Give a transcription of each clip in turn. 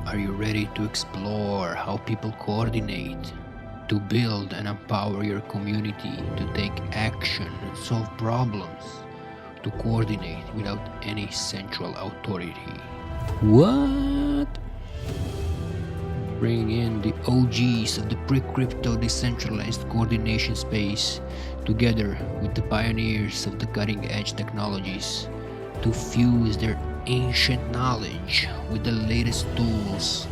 Are you ready to explore how people coordinate, to build and empower your community, to take action and solve problems, to coordinate without any central authority? What? Bringing in the OGs of the pre-crypto decentralized coordination space together with the pioneers of the cutting-edge technologies to fuse their ancient knowledge with the latest tools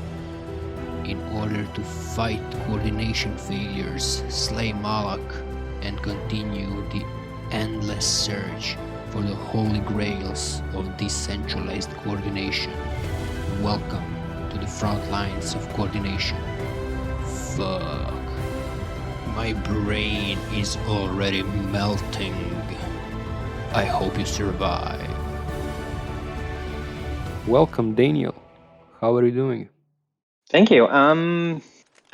in order to fight coordination failures, slay Moloch, and continue the endless search for the holy grails of decentralized coordination. Welcome to the front lines of coordination. Fuck. My brain is already melting. I hope you survive. Welcome, Daniel. How are you doing? Thank you. I'm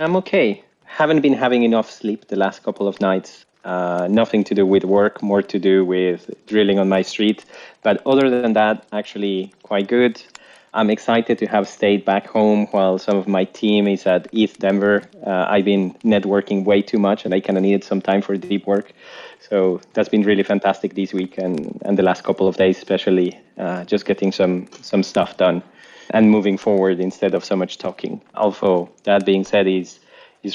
okay. Haven't been having enough sleep the last couple of nights. Nothing to do with work, more to do with drilling on my street. But other than that, actually quite good. I'm excited to have stayed back home while some of my team is at East Denver. I've been networking way too much and I kind of needed some time for deep work. So that's been really fantastic this week and the last couple of days, especially just getting some stuff done and moving forward instead of so much talking. Also, that being said, is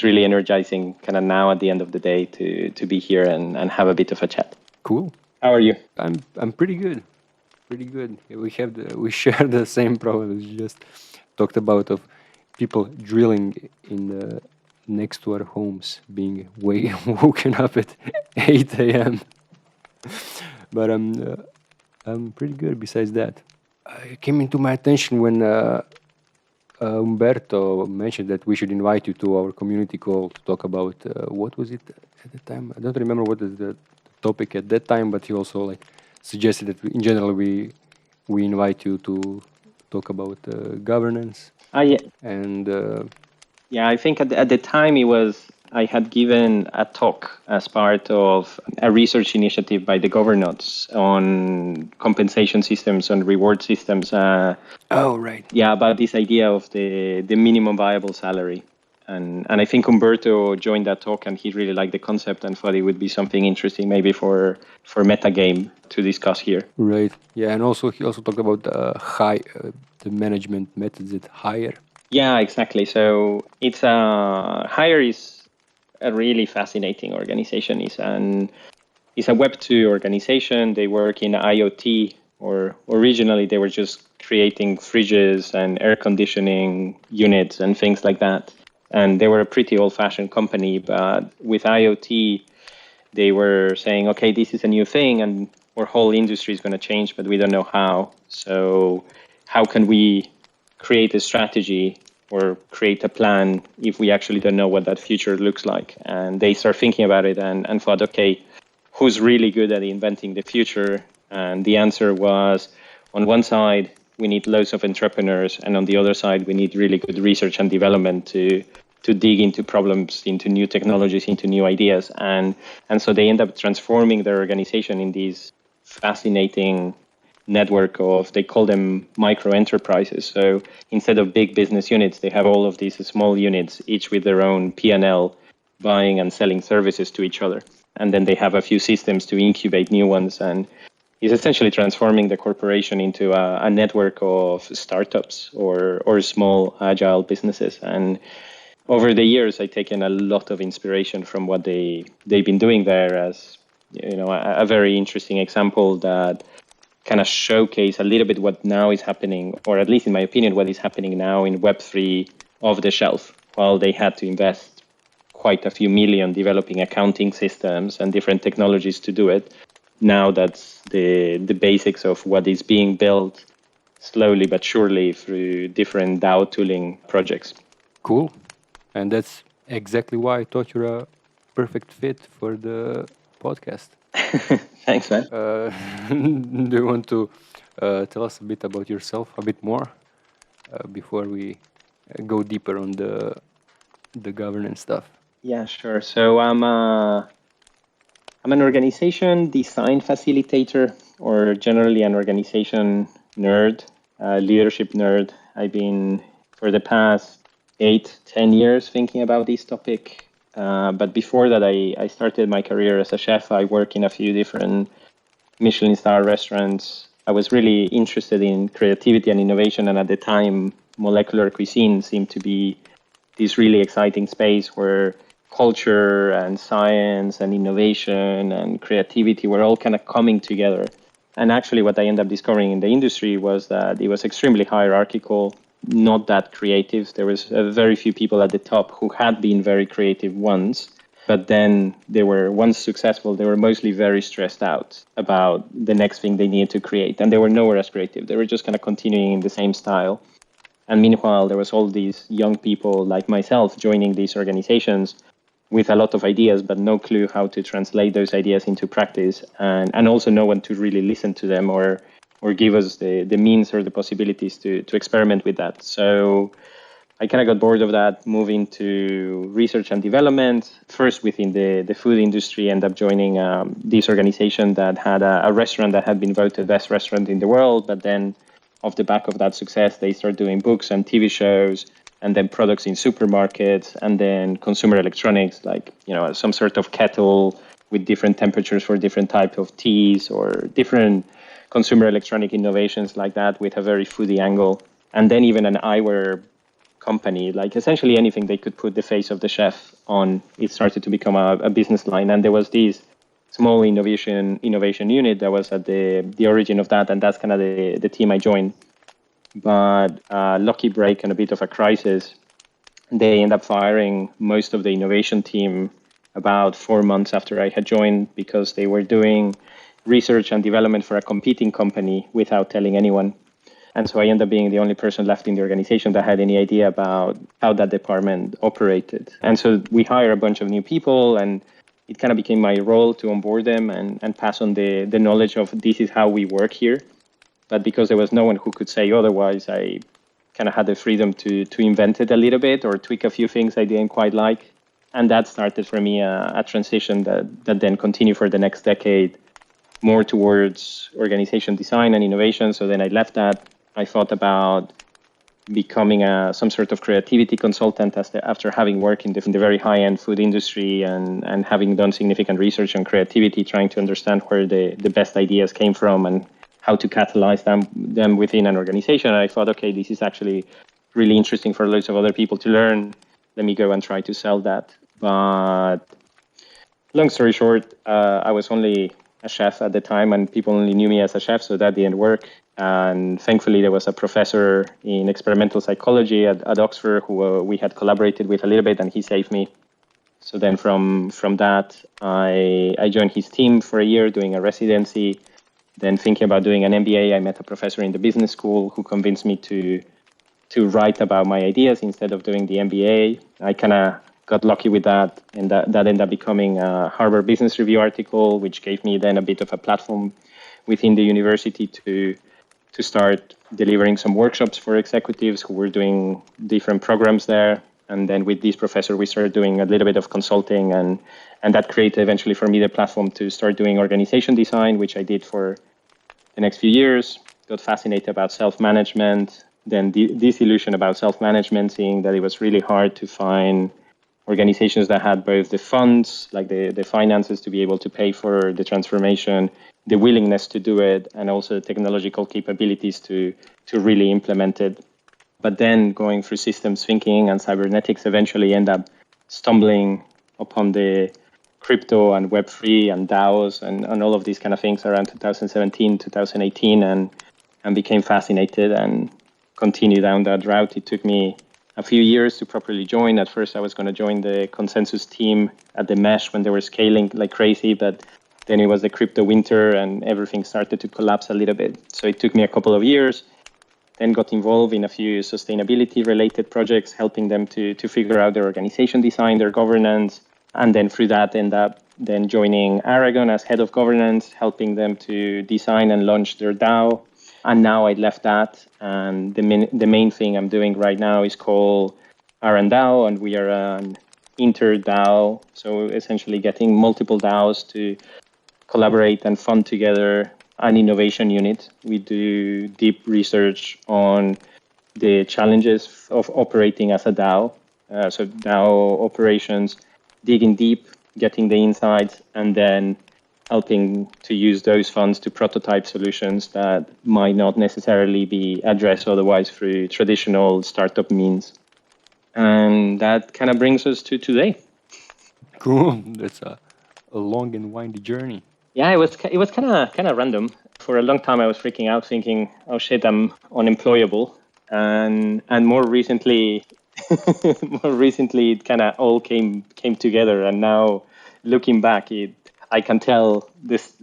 really energizing kind of now at the end of the day to be here and have a bit of a chat. Cool. How are you? I'm pretty good. Pretty good. We share the same problems. We just talked about of people drilling in the next to our homes, being woken up at 8 a.m. But I'm pretty good. Besides that, it came into my attention when Umberto mentioned that we should invite you to our community call to talk about what was it at the time. I don't remember what is the topic at that time, but he also suggested that in general we invite you to talk about governance. Yeah. And yeah, I think at the time I had given a talk as part of a research initiative by the governors on compensation systems, on reward systems. Oh, right. Yeah, about this idea of the minimum viable salary. And I think Umberto joined that talk and he really liked the concept and thought it would be something interesting maybe for metagame to discuss here. Right. Yeah, and also he also talked about the management methods at Hire. Yeah, exactly. So it's Hire is a really fascinating organization. It's a Web2 organization. They work in IoT, or originally they were just creating fridges and air conditioning units and things like that. And they were a pretty old-fashioned company, but with IoT, they were saying, okay, this is a new thing and our whole industry is going to change, but we don't know how. So how can we create a strategy or create a plan if we actually don't know what that future looks like? And they start thinking about it and thought, okay, who's really good at inventing the future? And the answer was, on one side, we need loads of entrepreneurs, and on the other side, we need really good research and development to dig into problems, into new technologies, into new ideas. And so they end up transforming their organization in these fascinating network of, they call them micro enterprises. So instead of big business units, they have all of these small units, each with their own P&L, buying and selling services to each other. And then they have a few systems to incubate new ones. And is essentially transforming the corporation into a network of startups or small agile businesses. And over the years, I've taken a lot of inspiration from what they've been doing there as, a very interesting example that kind of showcase a little bit what now is happening, or at least in my opinion, what is happening now in Web3 off the shelf, while they had to invest quite a few million developing accounting systems and different technologies to do it. Now that's the basics of what is being built slowly but surely through different DAO tooling projects. Cool. And that's exactly why I thought you're a perfect fit for the podcast. Thanks, man. Do you want to tell us a bit about yourself, a bit more, before we go deeper on the governance stuff? Yeah, sure. So I'm an organization design facilitator, or generally an organization nerd, leadership nerd. I've been for the past 8-10 years thinking about this topic. But before that, I started my career as a chef. I work in a few different Michelin star restaurants. I was really interested in creativity and innovation, and at the time, molecular cuisine seemed to be this really exciting space where culture and science and innovation and creativity were all kind of coming together. And actually, what I ended up discovering in the industry was that it was extremely hierarchical, not that creative. There was very few people at the top who had been very creative once, but then they were once successful. They were mostly very stressed out about the next thing they needed to create, and they were nowhere as creative. They were just kind of continuing in the same style. And meanwhile, there was all these young people like myself joining these organizations with a lot of ideas, but no clue how to translate those ideas into practice, and also no one to really listen to them or give us the means or the possibilities to experiment with that. So I kind of got bored of that, moving to research and development, first within the food industry, ended up joining this organization that had a restaurant that had been voted best restaurant in the world, but then off the back of that success, they started doing books and TV shows, and then products in supermarkets, and then consumer electronics, like some sort of kettle with different temperatures for different types of teas, or different consumer electronic innovations like that with a very foodie angle. And then even an eyewear company, like essentially anything they could put the face of the chef on, it started to become a business line. And there was this small innovation unit that was at the origin of that, and that's kind of the team I joined. But lucky break and a bit of a crisis, they end up firing most of the innovation team about 4 months after I had joined, because they were doing research and development for a competing company without telling anyone. And so I ended up being the only person left in the organization that had any idea about how that department operated. And so we hired a bunch of new people, and it kind of became my role to onboard them and pass on the knowledge of this is how we work here. But because there was no one who could say otherwise, I kind of had the freedom to invent it a little bit or tweak a few things I didn't quite like. And that started for me a transition that then continued for the next decade, more towards organization design and innovation. So then I left that. I thought about becoming some sort of creativity consultant after having worked in the very high-end food industry and having done significant research on creativity, trying to understand where the best ideas came from and how to catalyze them within an organization. And I thought, okay, this is actually really interesting for loads of other people to learn. Let me go and try to sell that. But long story short, I was only a chef at the time, and people only knew me as a chef, so that didn't work. And thankfully, there was a professor in experimental psychology at Oxford who we had collaborated with a little bit, and he saved me. So then from that, I joined his team for a year doing a residency. Then thinking about doing an MBA, I met a professor in the business school who convinced me to write about my ideas instead of doing the MBA. I kind of got lucky with that, and that ended up becoming a Harvard Business Review article, which gave me then a bit of a platform within the university to start delivering some workshops for executives who were doing different programs there. And then with this professor, we started doing a little bit of consulting, and that created eventually for me the platform to start doing organization design, which I did for the next few years. Got fascinated about self-management, then disillusioned about self-management, seeing that it was really hard to find organizations that had both the funds, like the finances to be able to pay for the transformation, the willingness to do it, and also the technological capabilities to really implement it. But then going through systems thinking and cybernetics, eventually end up stumbling upon the crypto and Web3 and DAOs and all of these kind of things around 2017, 2018, and became fascinated and continued down that route. It took me a few years to properly join. At first, I was going to join the consensus team at the Mesh when they were scaling like crazy, but then it was the crypto winter and everything started to collapse a little bit. So it took me a couple of years, then got involved in a few sustainability-related projects, helping them to figure out their organization design, their governance, and then through that end up then joining Aragon as head of governance, helping them to design and launch their DAO. And now I left that, and the main thing I'm doing right now is called rnDAO, and we are an inter-DAO, so essentially getting multiple DAOs to collaborate and fund together an innovation unit. We do deep research on the challenges of operating as a DAO. So DAO operations, digging deep, getting the insights, and then helping to use those funds to prototype solutions that might not necessarily be addressed otherwise through traditional startup means. And that kind of brings us to today. Cool. That's a long and windy journey. Yeah, it was kind of random. For a long time, I was freaking out, thinking, "Oh shit, I'm unemployable." And more recently, it kind of all came together. And now, looking back, I can tell this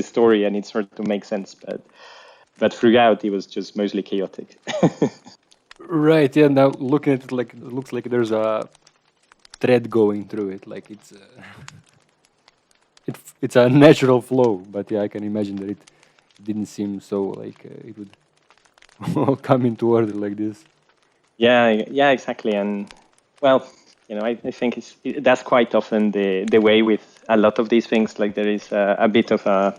story, and it sort of makes sense. But throughout, it was just mostly chaotic. Right. Yeah. Now looking at it, like it looks like there's a thread going through it. Like it's a natural flow. But yeah, I can imagine that it didn't seem so like it would come into order like this. Yeah, exactly. And well, I think that's quite often the way with a lot of these things. Like there is a bit of a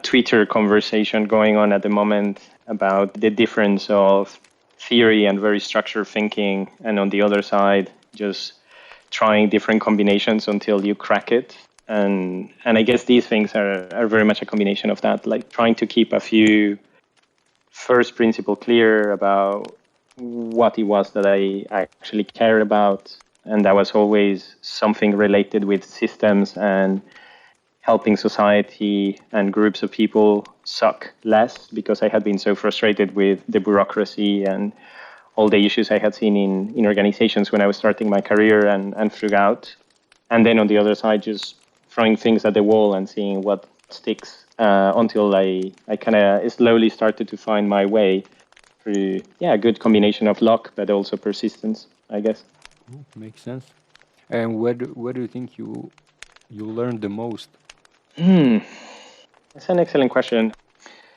Twitter conversation going on at the moment about the difference of theory and very structured thinking, and on the other side, just trying different combinations until you crack it. And I guess these things are very much a combination of that, like trying to keep a few first principle clear about what it was that I actually cared about. And that was always something related with systems and helping society and groups of people suck less, because I had been so frustrated with the bureaucracy and all the issues I had seen in organizations when I was starting my career and throughout. And then on the other side, just throwing things at the wall and seeing what sticks until I kind of slowly started to find my way through, a good combination of luck, but also persistence, I guess. Makes sense. And where do you think you learned the most? That's an excellent question.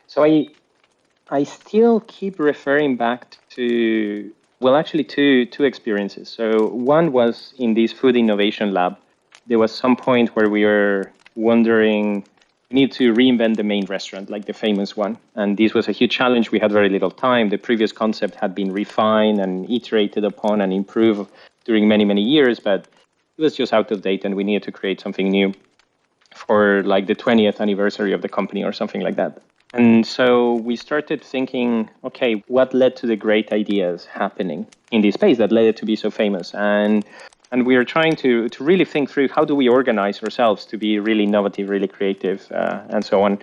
So I still keep referring back to, well, actually two experiences. So one was in this food innovation lab. There was some point where we were wondering, we need to reinvent the main restaurant, like the famous one. And this was a huge challenge. We had very little time. The previous concept had been refined and iterated upon and improved during many, many years, but it was just out of date, and we needed to create something new for like the 20th anniversary of the company or something like that. And so we started thinking, okay, what led to the great ideas happening in this space that led it to be so famous? And we are trying to really think through, how do we organize ourselves to be really innovative, really creative, and so on.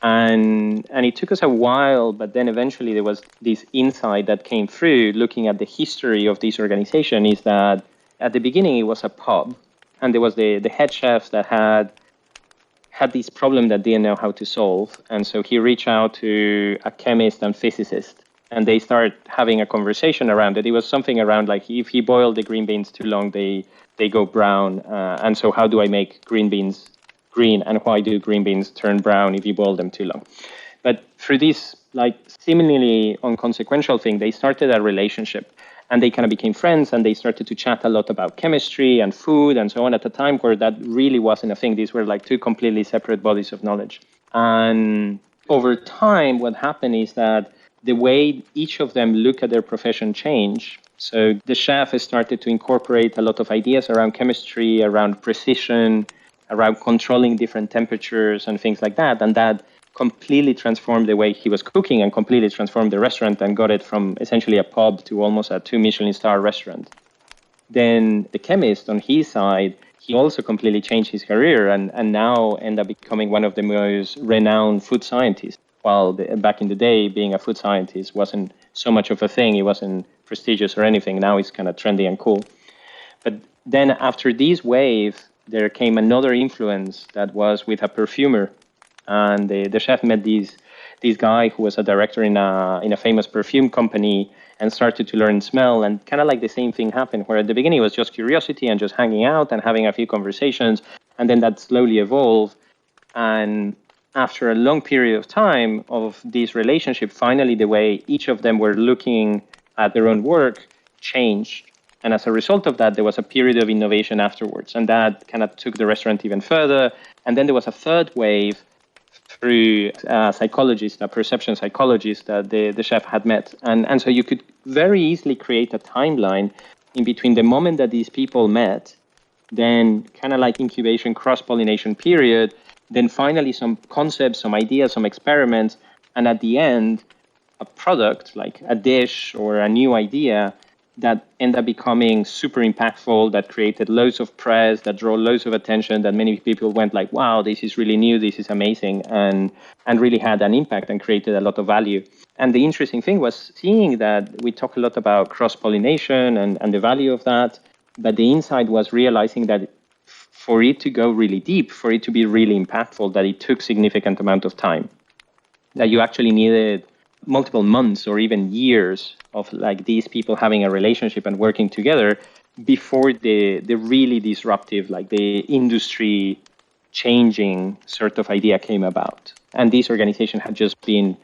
And it took us a while, but then eventually there was this insight that came through looking at the history of this organization, is that at the beginning it was a pub, and there was the head chef that had this problem that didn't know how to solve. And so he reached out to a chemist and physicist, and they started having a conversation around it. It was something around like, if he boiled the green beans too long, they go brown. And so how do I make green beans green, and why do green beans turn brown if you boil them too long? But through this like seemingly inconsequential thing, they started a relationship, and they kind of became friends, and they started to chat a lot about chemistry and food and so on, at a time where that really wasn't a thing. These were like two completely separate bodies of knowledge. And over time, what happened is that the way each of them look at their profession changed. So the chef has started to incorporate a lot of ideas around chemistry, around precision, around controlling different temperatures and things like that. And that completely transformed the way he was cooking, and completely transformed the restaurant, and got it from essentially a pub to almost a 2 Michelin star restaurant. Then the chemist on his side, he also completely changed his career, and now ended up becoming one of the most renowned food scientists. While back in the day, being a food scientist wasn't so much of a thing, it wasn't prestigious or anything. Now it's kind of trendy and cool. But then after this wave, there came another influence that was with a perfumer. And the chef met this guy who was a director in a famous perfume company, and started to learn smell. And kind of like the same thing happened, where at the beginning it was just curiosity and just hanging out and having a few conversations, and then that slowly evolved. And after a long period of time of this relationship, finally the way each of them were looking at their own work changed. And as a result of that, there was a period of innovation afterwards, and that kind of took the restaurant even further. And then there was a third wave through a psychologist, a perception psychologist that the chef had met. And so you could very easily create a timeline in between the moment that these people met, then kind of like incubation, cross-pollination period, then finally some concepts, some ideas, some experiments, and at the end, a product like a dish or a new idea that ended up becoming super impactful, that created loads of press, that drew loads of attention, that many people went like, wow, this is really new, this is amazing, and really had an impact and created a lot of value. And the interesting thing was seeing that we talk a lot about cross-pollination and the value of that, but the insight was realizing that for it to go really deep, for it to be really impactful, that it took significant amount of time, that you actually needed multiple months or even years of like these people having a relationship and working together before the really disruptive, like the industry changing sort of idea came about. And this organization had just been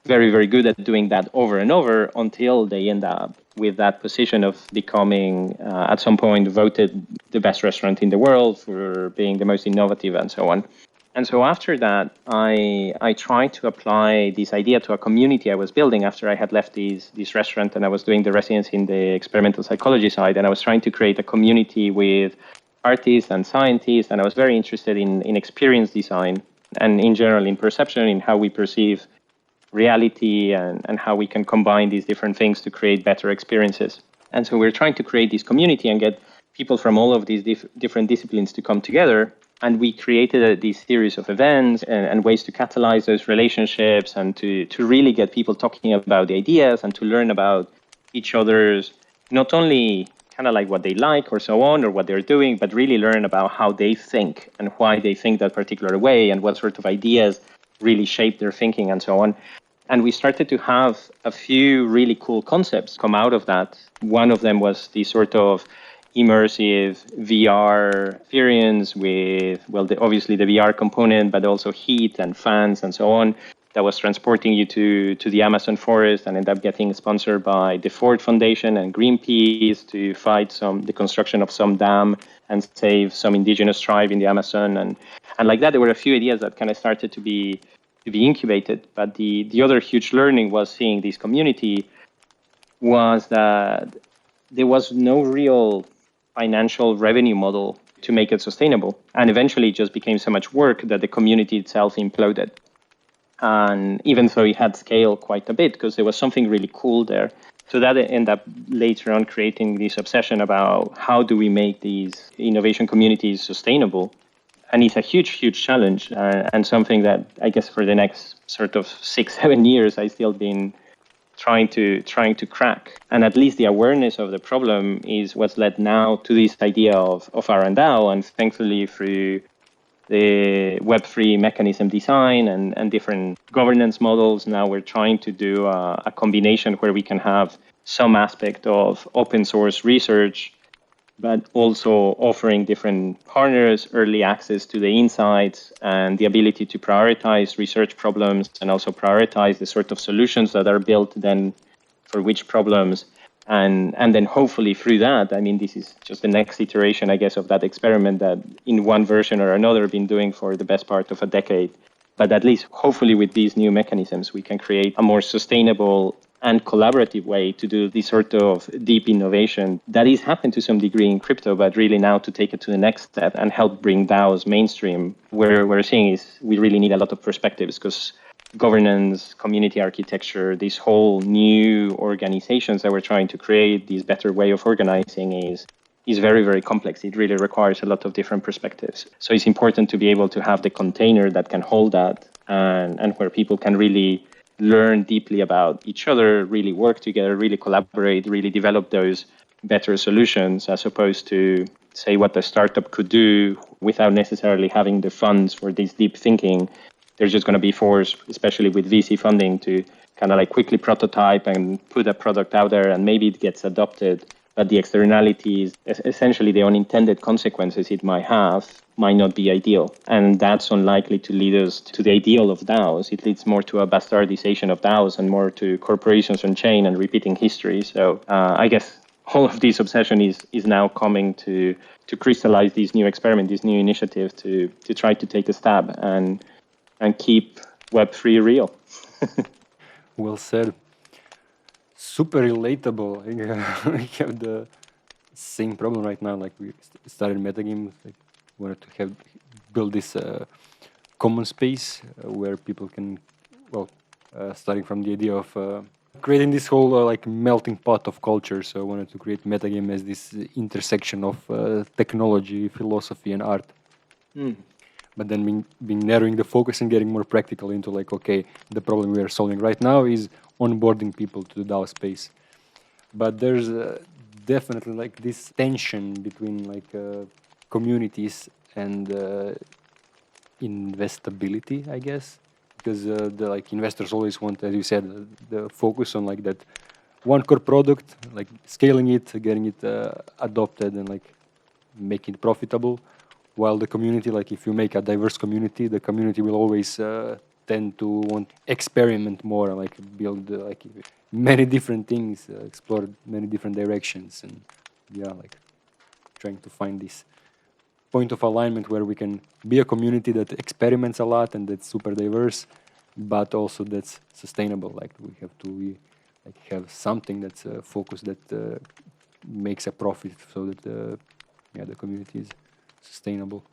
very, very good at doing that over and over until they end up with that position of becoming, at some point, voted the best restaurant in the world for being the most innovative and so on. And so after that, I tried to apply this idea to a community I was building after I had left this restaurant, and I was doing the residency in the experimental psychology side, and I was trying to create a community with artists and scientists, and I was very interested in experience design and in general in perception, in how we perceive reality and how we can combine these different things to create better experiences. And so we're trying to create this community and get people from all of these different disciplines to come together. And we created this series of events and ways to catalyze those relationships and to really get people talking about the ideas and to learn about each other's, not only kind of like what they like or so on or what they're doing, but really learn about how they think and why they think that particular way and what sort of ideas really shape their thinking and so on. And we started to have a few really cool concepts come out of that. One of them was the sort of immersive VR experience with, well, obviously the VR component, but also heat and fans and so on, that was transporting you to the Amazon forest and ended up getting sponsored by the Ford Foundation and Greenpeace to fight the construction of some dam and save some indigenous tribe in the Amazon. And like that, there were a few ideas that kind of started to be incubated. But the other huge learning was seeing this community was that there was no real financial revenue model to make it sustainable. And eventually it just became so much work that the community itself imploded. And even though it had scale quite a bit, because there was something really cool there. So that ended up later on creating this obsession about how do we make these innovation communities sustainable. And it's a huge, huge challenge and something that I guess for the next sort of 6-7 years, I've still been trying to crack. And at least the awareness of the problem is what's led now to this idea of rnDAO. And thankfully through the Web3 mechanism design and different governance models, now we're trying to do a combination where we can have some aspect of open source research, but also offering different partners early access to the insights and the ability to prioritize research problems and also prioritize the sort of solutions that are built then for which problems. And then hopefully through that, I mean, this is just the next iteration, I guess, of that experiment that in one version or another been doing for the best part of a decade. But at least hopefully with these new mechanisms, we can create a more sustainable and collaborative way to do this sort of deep innovation that is happening to some degree in crypto, but really now to take it to the next step and help bring DAOs mainstream. Where we're seeing is we really need a lot of perspectives because governance, community architecture, these whole new organizations that we're trying to create, this better way of organizing is very, very complex. It really requires a lot of different perspectives. So it's important to be able to have the container that can hold that and where people can really learn deeply about each other, really work together, really collaborate, really develop those better solutions as opposed to say what the startup could do without necessarily having the funds for this deep thinking. There's just going to be forced, especially with VC funding, to kind of like quickly prototype and put a product out there and maybe it gets adopted. But the externalities, essentially the unintended consequences it might have, might not be ideal. And that's unlikely to lead us to the ideal of DAOs. It leads more to a bastardization of DAOs and more to corporations on chain and repeating history. So I guess all of this obsession is now coming to crystallize this new experiment, this new initiative to try to take a stab and and keep Web3 real. Well said. Super relatable. I think we have the same problem right now. Like we started metagames, like wanted to have build this common space where people can, well, starting from the idea of creating this whole like melting pot of culture. So I wanted to create metagame as this intersection of technology, philosophy, and art. But then being narrowing the focus and getting more practical into like, okay, the problem we are solving right now is onboarding people to the DAO space. But there's definitely like this tension between like communities and investability, I guess, because the like investors always want, as you said, the focus on like that one core product, like scaling it, getting it adopted, and like making it profitable. While the community, like if you make a diverse community, the community will always tend to want experiment more, like build like many different things, explore many different directions, and yeah, like trying to find this point of alignment where we can be a community that experiments a lot and that's super diverse, but also that's sustainable. Like we have to like have something that's focused that makes a profit, so that the community is sustainable.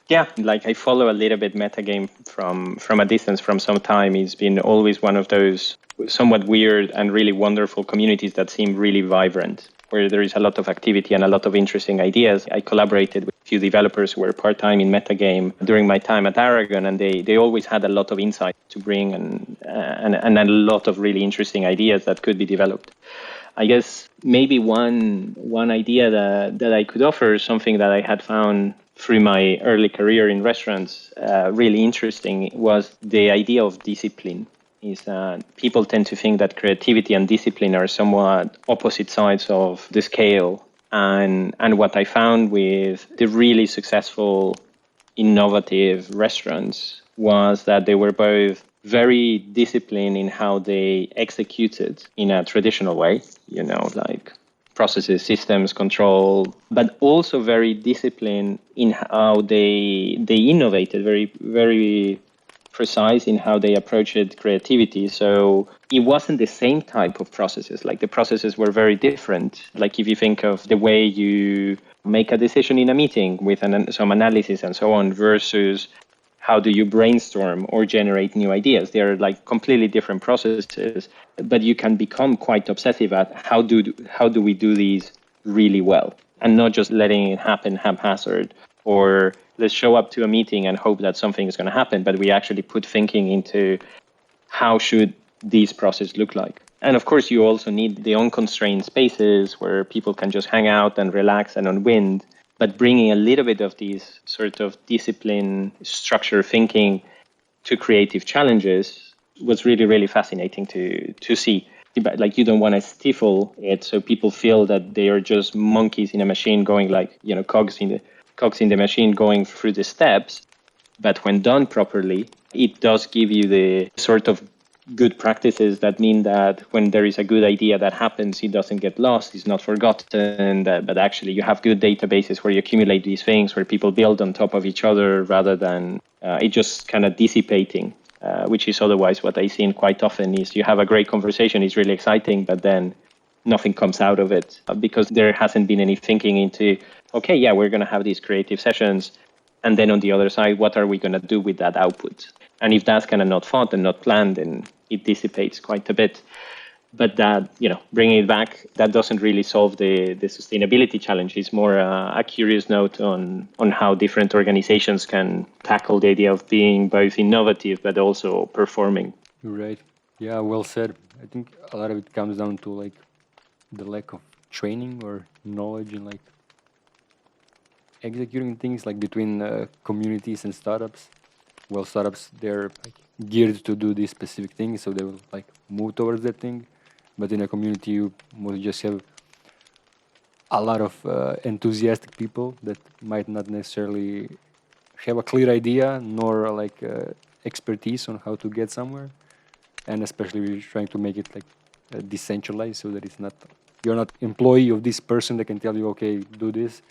Yeah, like I follow a little bit metagame from a distance from some time. It's been always one of those somewhat weird and really wonderful communities that seem really vibrant, where there is a lot of activity and a lot of interesting ideas. I collaborated with a few developers who were part-time in metagame during my time at Aragon, and they always had a lot of insight to bring and a lot of really interesting ideas that could be developed. I guess maybe one idea that I could offer is something that I had found through my early career in restaurants really interesting was the idea of discipline. Is that people tend to think that creativity and discipline are somewhat opposite sides of the scale. And what I found with the really successful, innovative restaurants was that they were both very disciplined in how they executed in a traditional way, like processes, systems, control, but also very disciplined in how they innovated, very, very precise in how they approached creativity. So it wasn't the same type of processes. Like the processes were very different. Like if you think of the way you make a decision in a meeting with some analysis and so on versus how do you brainstorm or generate new ideas? They're like completely different processes, but you can become quite obsessive at how do we do these really well and not just letting it happen haphazard or let's show up to a meeting and hope that something is going to happen, but we actually put thinking into how should these processes look like. And of course, you also need the unconstrained spaces where people can just hang out and relax and unwind. But bringing a little bit of these sort of discipline, structure thinking to creative challenges was really, really fascinating to see. Like you don't want to stifle it so people feel that they are just monkeys in a machine going like, cogs in the machine going through the steps. But when done properly, it does give you the sort of good practices that mean that when there is a good idea that happens, it doesn't get lost, it's not forgotten, but actually you have good databases where you accumulate these things, where people build on top of each other rather than it just kind of dissipating, which is otherwise what I see quite often is you have a great conversation, it's really exciting, but then nothing comes out of it because there hasn't been any thinking into, okay, yeah, we're going to have these creative sessions. And then on the other side, what are we going to do with that output? And if that's kind of not thought and not planned, then it dissipates quite a bit. But that, bringing it back, that doesn't really solve the sustainability challenge. It's more a curious note on how different organizations can tackle the idea of being both innovative but also performing. Right. Yeah, well said. I think a lot of it comes down to like the lack of training or knowledge in like executing things like between communities and startups. Well, startups they're like geared to do these specific things, so they will like move towards that thing. But in a community, you must just have a lot of enthusiastic people that might not necessarily have a clear idea nor like expertise on how to get somewhere, and especially we're trying to make it like decentralized so that it's not you're not employee of this person that can tell you okay do this,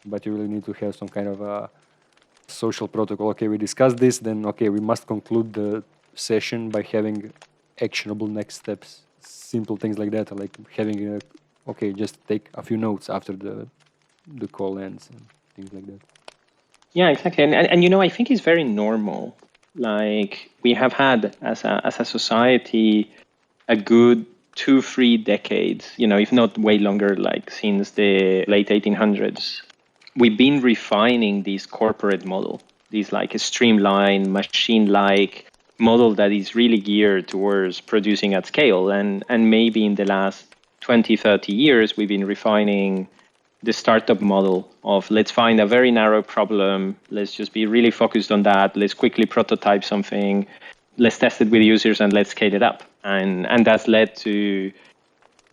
but you really need to have some kind of social protocol. Okay, we discussed this, then okay, we must conclude the session by having actionable next steps. Simple things like that, like having okay, just take a few notes after the call ends and things like that. Yeah, exactly. And I think it's very normal. Like we have had as a society a good 2-3 decades, if not way longer, like since the late 1800s, we've been refining this corporate model, this like a streamlined machine-like model that is really geared towards producing at scale. And maybe in the last 20-30 years, we've been refining the startup model of let's find a very narrow problem. Let's just be really focused on that. Let's quickly prototype something. Let's test it with users and let's scale it up. And that's led to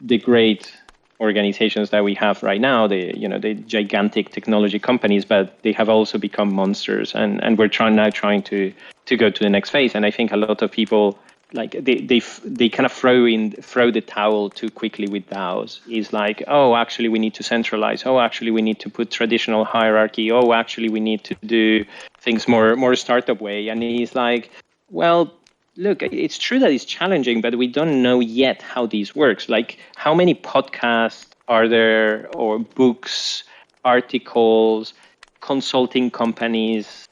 the great organizations that we have right now, the gigantic technology companies, but they have also become monsters. And we're trying to go to the next phase. And I think a lot of people like they kind of throw the towel too quickly with DAOs. It's like, oh, actually we need to centralize. Oh, actually we need to put traditional hierarchy. Oh, actually we need to do things more startup way. And it's like, well, look, it's true that it's challenging, but we don't know yet how this works. Like, how many podcasts are there, or books, articles, consulting companies,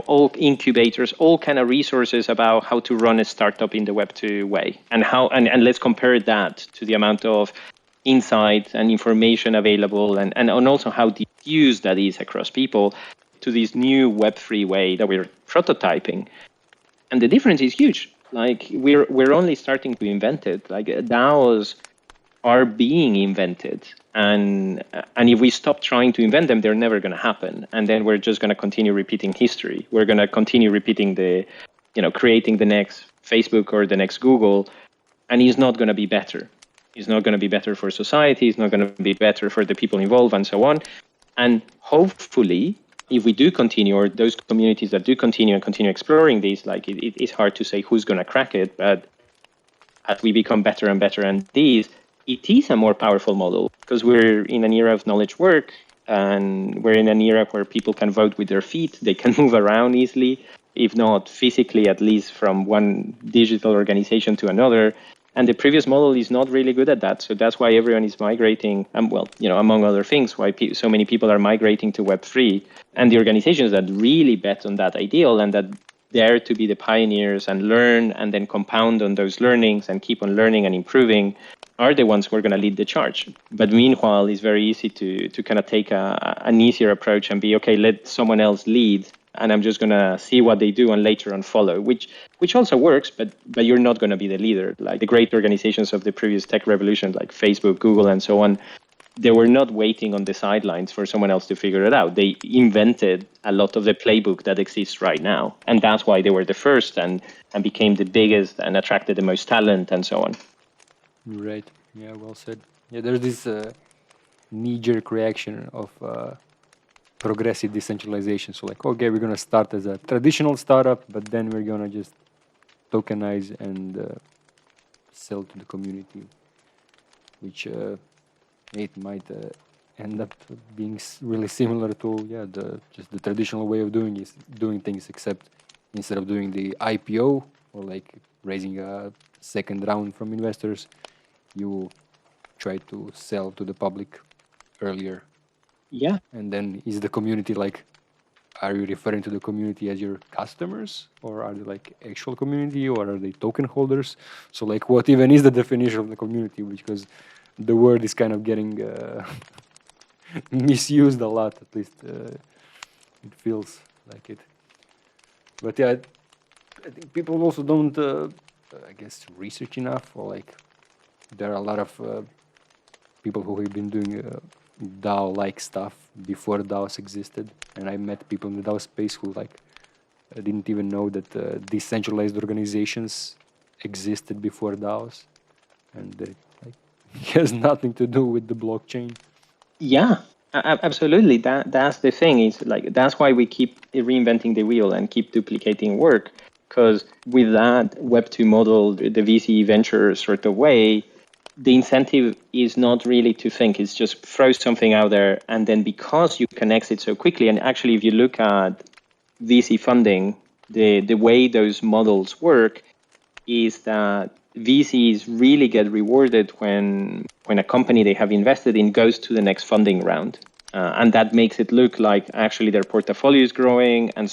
all incubators, all kind of resources about how to run a startup in the Web2 way, and and let's compare that to the amount of insight and information available, and also how diffused that is across people to this new Web3 way that we're prototyping. And the difference is huge. Like we're only starting to invent it. Like DAOs are being invented, and if we stop trying to invent them, they're never going to happen. And then we're just going to continue repeating history. We're going to continue repeating creating the next Facebook or the next Google, and it's not going to be better. It's not going to be better for society. It's not going to be better for the people involved, and so on. And hopefully, if we do continue, or those communities that do continue exploring these, like it's hard to say who's going to crack it, but as we become better and better and it is a more powerful model, because we're in an era of knowledge work, and we're in an era where people can vote with their feet, they can move around easily, if not physically, at least from one digital organization to another. And the previous model is not really good at that. So that's why everyone is migrating. Among other things, why so many people are migrating to Web3. And the organizations that really bet on that ideal and that dare to be the pioneers and learn and then compound on those learnings and keep on learning and improving are the ones who are going to lead the charge. But meanwhile, it's very easy to kind of take an easier approach and be, okay, let someone else lead, and I'm just going to see what they do and later on follow, which also works, but you're not going to be the leader. Like the great organizations of the previous tech revolution, like Facebook, Google, and so on, they were not waiting on the sidelines for someone else to figure it out. They invented a lot of the playbook that exists right now. And that's why they were the first and became the biggest and attracted the most talent and so on. Right. Yeah, well said. Yeah, there's this knee-jerk reaction of progressive decentralization. So like, okay, we're going to start as a traditional startup, but then we're going to just tokenize and sell to the community, which it might end up being really similar to the traditional way of doing things, except instead of doing the IPO or like raising a second round from investors, you try to sell to the public earlier. Yeah. And then is the community like, are you referring to the community as your customers, or are they like actual community, or are they token holders? So like, what even is the definition of the community? Because the word is kind of getting misused a lot, at least it feels like it. But yeah, I think people also don't, I guess, research enough, or like there are a lot of people who have been doing DAO-like stuff before DAOs existed, and I met people in the DAO space who like didn't even know that decentralized organizations existed before DAOs, and that like has nothing to do with the blockchain. Yeah, absolutely. That's the thing. Is like that's why we keep reinventing the wheel and keep duplicating work. Because with that Web2 model, the VC venture sort of way, the incentive is not really to think. It's just throw something out there, and then because you can exit so quickly. And actually, if you look at VC funding, the way those models work is that VCs really get rewarded when a company they have invested in goes to the next funding round. And that makes it look like actually their portfolio is growing and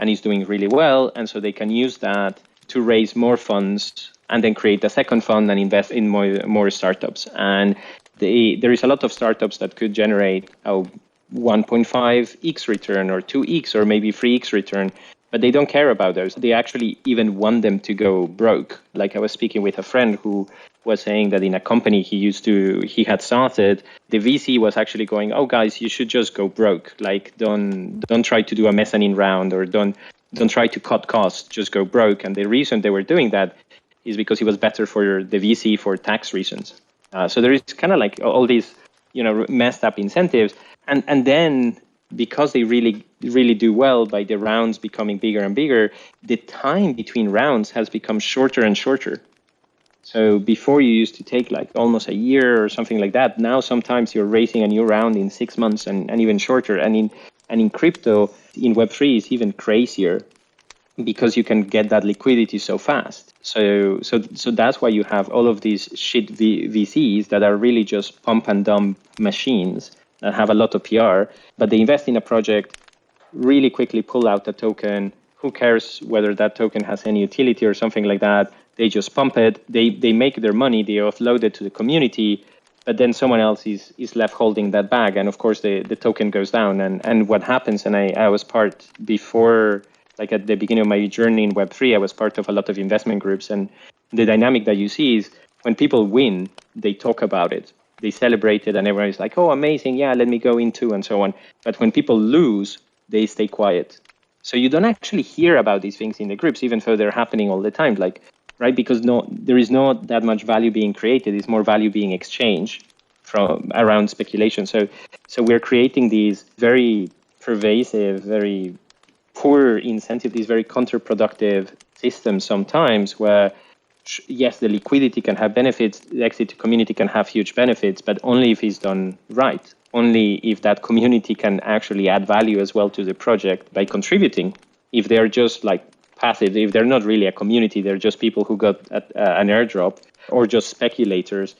is doing really well. And so they can use that to raise more funds and then create a second fund and invest in more startups. And there is a lot of startups that could generate a 1.5x return or 2x or maybe 3x return. But they don't care about those. They actually even want them to go broke. Like I was speaking with a friend who was saying that in a company he had started, the VC was actually going, "Oh guys, you should just go broke. Like don't try to do a mezzanine round or don't try to cut costs, just go broke." And the reason they were doing that is because it was better for the VC for tax reasons. So there is kind of like all these, messed up incentives. And then because they really do well by the rounds becoming bigger and bigger, the time between rounds has become shorter and shorter. So before you used to take like almost a year or something like that. Now sometimes you're raising a new round in 6 months and even shorter. And in crypto, in Web3 is even crazier because you can get that liquidity so fast. So that's why you have all of these shit VCs that are really just pump and dump machines that have a lot of PR, but they invest in a project, really quickly pull out the token. Who cares whether that token has any utility or something like that? They just pump it. They make their money. They offload it to the community, but then someone else is left holding that bag. And of course, the token goes down. And what happens, and I was part before, like at the beginning of my journey in Web3, I was part of a lot of investment groups. And the dynamic that you see is when people win, they talk about it. They celebrate it and everyone is like, "Oh, amazing. Yeah, let me go into," and so on. But when people lose, they stay quiet. So you don't actually hear about these things in the groups, even though they're happening all the time. Like, right? Because there is not that much value being created. It's more value being exchanged from around speculation. So we're creating these very pervasive, very poor incentive, these very counterproductive systems sometimes where yes, the liquidity can have benefits, the exit to community can have huge benefits, but only if it's done right. Only if that community can actually add value as well to the project by contributing. If they're just like passive, if they're not really a community, they're just people who got an airdrop or just speculators,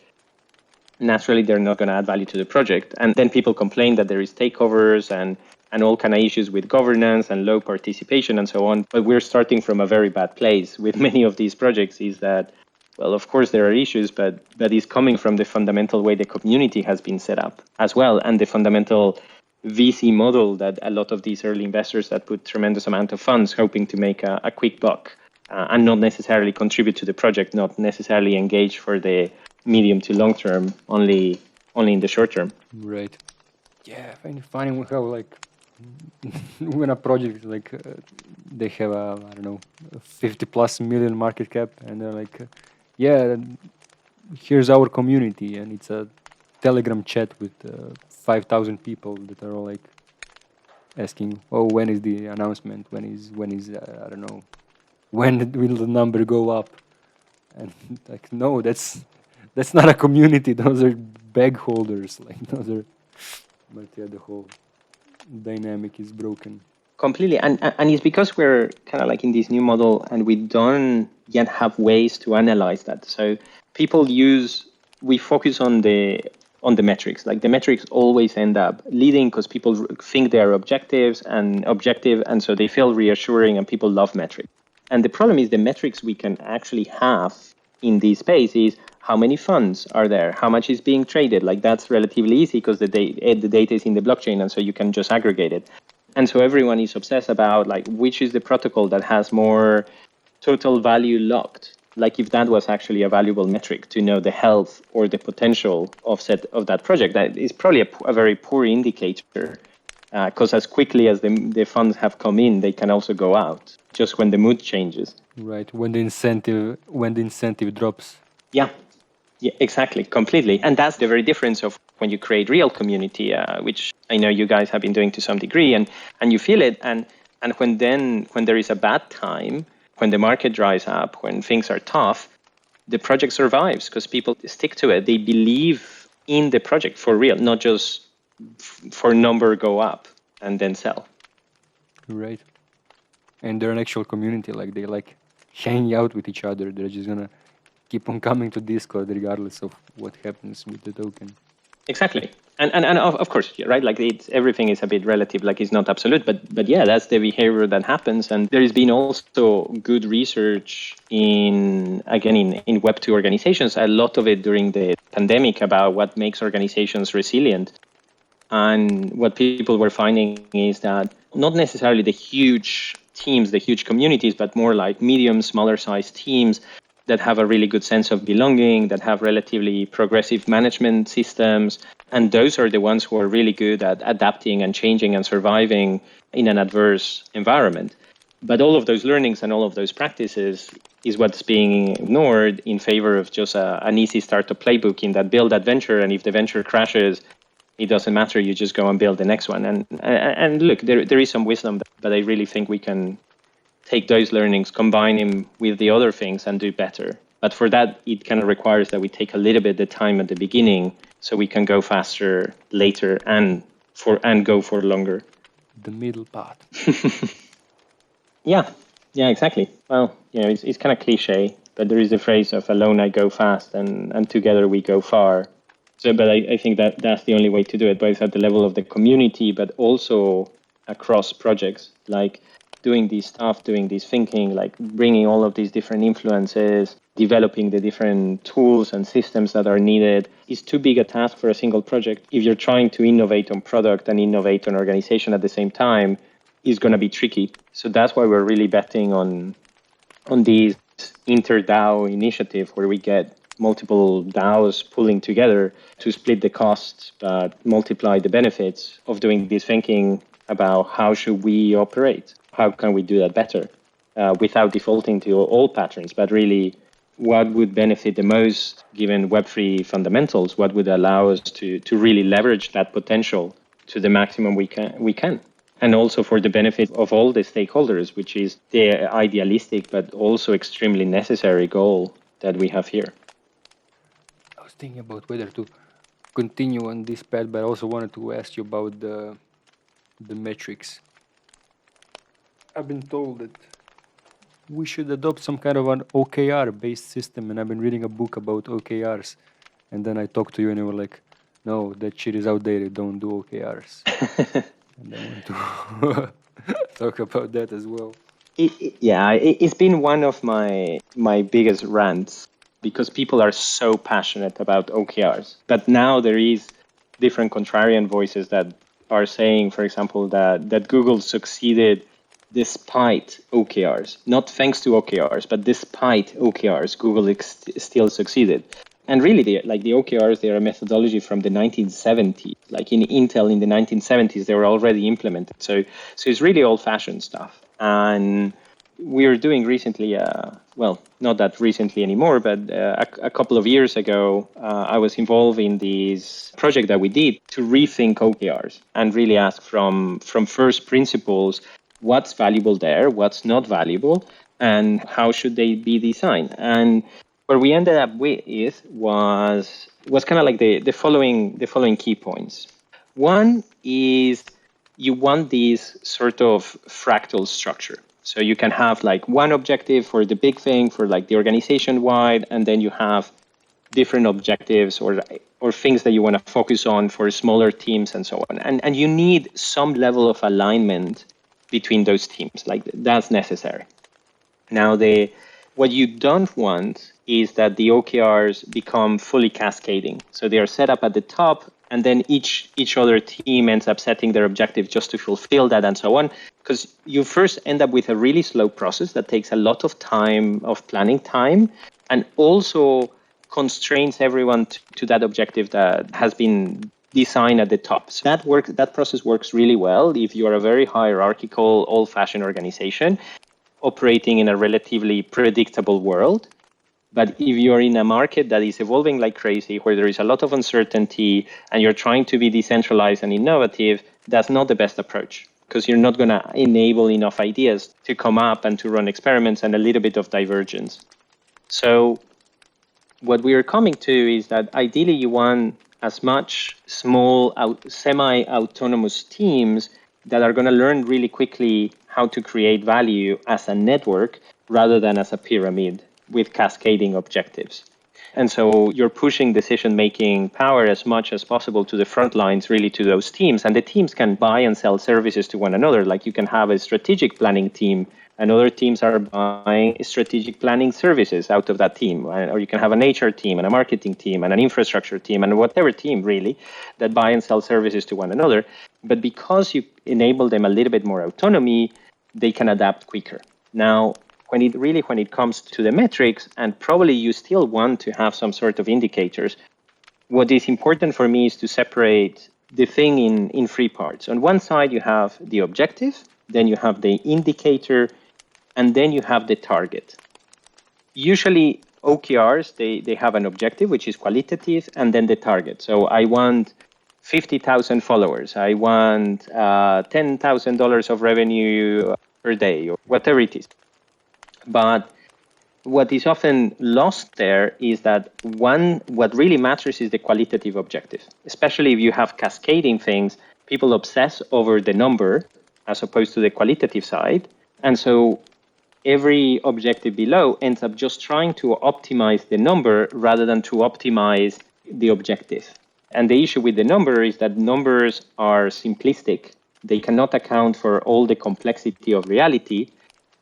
naturally they're not going to add value to the project. And then people complain that there is takeovers and all kind of issues with governance and low participation and so on. But we're starting from a very bad place with many of these projects is that, well, of course there are issues, but that is coming from the fundamental way the community has been set up as well. And the fundamental VC model that a lot of these early investors that put tremendous amount of funds hoping to make a quick buck and not necessarily contribute to the project, not necessarily engage for the medium to long term, only in the short term. Right. Yeah, I find funny how like when a project like they have a I don't know 50+ million market cap and they're like, yeah, here's our community and it's a Telegram chat with 5,000 people that are all like asking, oh, when is the announcement? When is I don't know, when will the number go up? And like, no, that's not a community. Those are bag holders. Like those are, but yeah, the whole dynamic is broken. Completely. And it's because we're kind of like in this new model and we don't yet have ways to analyze that. So we focus on the metrics. Like the metrics always end up leading because people think they are objective, and so they feel reassuring and people love metrics. And the problem is the metrics we can actually have in this space is how many funds are there, how much is being traded. Like that's relatively easy because the data is in the blockchain, and so you can just aggregate it. And so everyone is obsessed about like which is the protocol that has more total value locked. Like if that was actually a valuable metric to know the health or the potential of that project, that is probably a very poor indicator. Because as quickly as the funds have come in, they can also go out just when the mood changes. Right, when the incentive drops. Yeah, exactly, completely. And that's the very difference of when you create real community, which I know you guys have been doing to some degree, and you feel it. And when there is a bad time, when the market dries up, when things are tough, the project survives because people stick to it. They believe in the project for real, not just for number go up and then sell. Right. And they're an actual community. Like they like hanging out with each other. They're just gonna keep on coming to Discord regardless of what happens with the token. Exactly. And of course, right? Like everything is a bit relative, like it's not absolute, but yeah, that's the behavior that happens. And there has been also good research in Web2 organizations, a lot of it during the pandemic about what makes organizations resilient. And what people were finding is that not necessarily the huge teams, the huge communities, but more like medium, smaller sized teams that have a really good sense of belonging, that have relatively progressive management systems. And those are the ones who are really good at adapting and changing and surviving in an adverse environment. But all of those learnings and all of those practices is what's being ignored in favor of just an easy startup playbook in that build that venture. And if the venture crashes, it doesn't matter. You just go and build the next one. And look, there is some wisdom, but I really think we can take those learnings, combine them with the other things and do better. But for that, it kind of requires that we take a little bit of time at the beginning so we can go faster later and go for longer. The middle path. Yeah, exactly. Well, it's kind of cliche, but there is a phrase of alone I go fast and together we go far. So, but I think that's the only way to do it, both at the level of the community, but also across projects, like doing this stuff, doing this thinking, like bringing all of these different influences, developing the different tools and systems that are needed is too big a task for a single project. If you're trying to innovate on product and innovate on organization at the same time, it's going to be tricky. So that's why we're really betting on these inter-DAO initiative where we get multiple DAOs pulling together to split the costs but multiply the benefits of doing this thinking about how should we operate, how can we do that better without defaulting to old patterns, but really what would benefit the most given Web3 fundamentals, what would allow us to really leverage that potential to the maximum we can. And also for the benefit of all the stakeholders, which is the idealistic but also extremely necessary goal that we have here. I was thinking about whether to continue on this path, but I also wanted to ask you about the metrics. I've been told that we should adopt some kind of an OKR-based system, and I've been reading a book about OKRs. And then I talked to you, and you were like, "No, that shit is outdated. Don't do OKRs." And I want to talk about that as well. It's been one of my biggest rants because people are so passionate about OKRs. But now there is different contrarian voices that are saying, for example, that Google succeeded despite OKRs, not thanks to OKRs, but despite OKRs, Google still succeeded. And really, the OKRs, they are a methodology from the 1970s. Like in Intel in the 1970s, they were already implemented. So it's really old-fashioned stuff. And we're doing recently, well, not that recently anymore, but a couple of years ago, I was involved in this project that we did to rethink OKRs and really ask from first principles, what's valuable there, what's not valuable, and how should they be designed. And where we ended up with was kind of like the following key points. One is you want this sort of fractal structure. So you can have like one objective for the big thing, for like the organization wide, and then you have different objectives or things that you want to focus on for smaller teams and so on. And you need some level of alignment between those teams. Like that's necessary. Now, what you don't want is that the OKRs become fully cascading. So they are set up at the top, and then each other team ends up setting their objective just to fulfill that and so on. Because you first end up with a really slow process that takes a lot of time, of planning time, and also constrains everyone to that objective that has been designed at the top. So that process works really well if you are a very hierarchical, old-fashioned organization operating in a relatively predictable world. But if you're in a market that is evolving like crazy, where there is a lot of uncertainty and you're trying to be decentralized and innovative, that's not the best approach because you're not going to enable enough ideas to come up and to run experiments and a little bit of divergence. So what we are coming to is that ideally you want as much small, semi-autonomous teams that are going to learn really quickly how to create value as a network rather than as a pyramid with cascading objectives. And so you're pushing decision-making power as much as possible to the front lines, really to those teams. And the teams can buy and sell services to one another. Like you can have a strategic planning team and other teams are buying strategic planning services out of that team. Or you can have an HR team and a marketing team and an infrastructure team and whatever team really that buy and sell services to one another. But because you enable them a little bit more autonomy, they can adapt quicker. Now, when it comes to the metrics, and probably you still want to have some sort of indicators, what is important for me is to separate the thing in three parts. On one side, you have the objective, then you have the indicator, and then you have the target. Usually OKRs, they have an objective, which is qualitative, and then the target. So I want 50,000 followers. I want $10,000 of revenue per day, or whatever it is. But what is often lost there is that what really matters is the qualitative objective. Especially if you have cascading things, people obsess over the number as opposed to the qualitative side. And so every objective below ends up just trying to optimize the number rather than to optimize the objective. And the issue with the number is that numbers are simplistic. They cannot account for all the complexity of reality.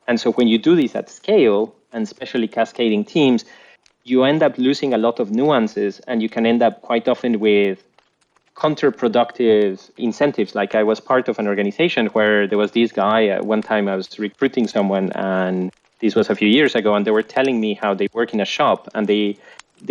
And so when you do this at scale, and especially cascading teams, you end up losing a lot of nuances, and you can end up quite often with counterproductive incentives. Like I was part of an organization where there was this guy, one time I was recruiting someone, and this was a few years ago, and they were telling me how they work in a shop, and they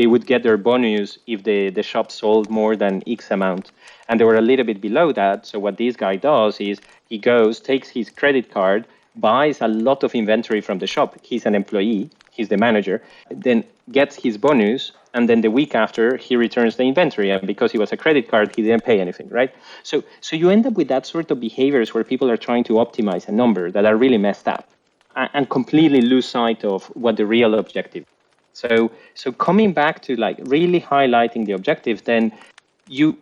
would get their bonus if the shop sold more than X amount. And they were a little bit below that. So what this guy does is he goes, takes his credit card, buys a lot of inventory from the shop. He's an employee, he's the manager, then gets his bonus, and then the week after he returns the inventory. And because he was a credit card, he didn't pay anything, right? So you end up with that sort of behaviors where people are trying to optimize a number that are really messed up and completely lose sight of what the real objective is. So coming back to like really highlighting the objective, then you